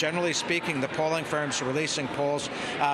Generally speaking, the polling firms releasing polls,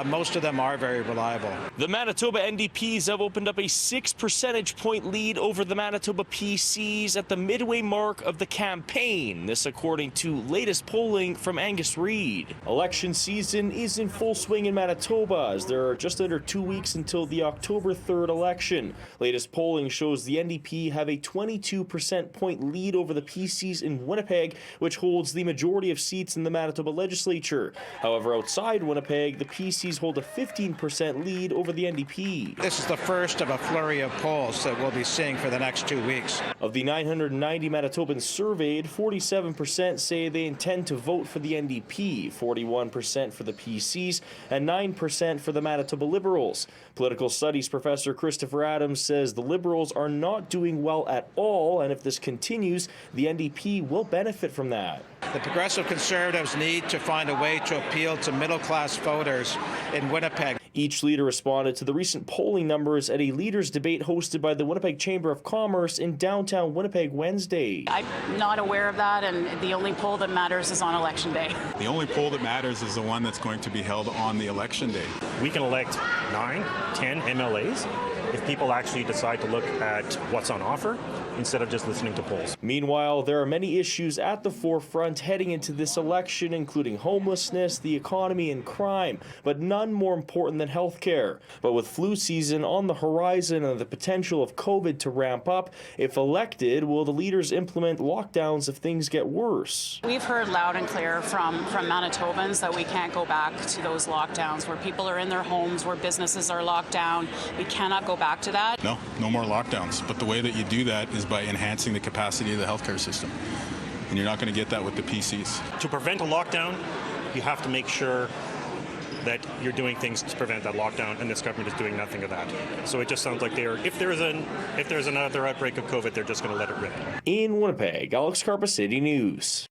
most of them are very reliable. The Manitoba NDPs have opened up a 6 percentage point lead over the Manitoba PCs at the midway mark of the campaign. This according to latest polling from Angus Reid. Election season is in full swing in Manitoba as there are just under 2 weeks until the October 3rd election. Latest polling shows the NDP have a 22% point lead over the PCs in Winnipeg, which holds the majority of seats in the Manitoba legislature. However, outside Winnipeg, the PCs hold a 15% lead over the NDP. This is the first of a flurry of polls that we'll be seeing for the next 2 weeks. Of the 990 Manitobans surveyed, 47% say they intend to vote for the NDP, 41% for the PCs, and 9% for the Manitoba Liberals. Political Studies professor Christopher Adams says the Liberals are not doing well at all, and if this continues, the NDP will benefit from that. The Progressive Conservatives need to find a way to appeal to middle-class voters in Winnipeg. Each leader responded to the recent polling numbers at a leaders' debate hosted by the Winnipeg Chamber of Commerce in downtown Winnipeg Wednesday. I'm not aware of that, and the only poll that matters is on Election Day. The only poll that matters is the one that's going to be held on the Election Day. We can elect 9, 10 MLAs if people actually decide to look at what's on offer instead of just listening to polls. Meanwhile, there are many issues at the forefront heading into this election, including homelessness, the economy, and crime, but none more important than healthcare. But with flu season on the horizon and the potential of COVID to ramp up, if elected, will the leaders implement lockdowns if things get worse? We've heard loud and clear from Manitobans that we can't go back to those lockdowns where people are in their homes, where businesses are locked down. We cannot go back to that. No more lockdowns. But the way that you do that is by enhancing the capacity of the healthcare system. And you're not going to get that with the PCs. To prevent a lockdown, you have to make sure that you're doing things to prevent that lockdown, and this government is doing nothing of that. So it just sounds like if there's another outbreak of COVID, they're just going to let it rip. In Winnipeg, Alex Karpa, City News.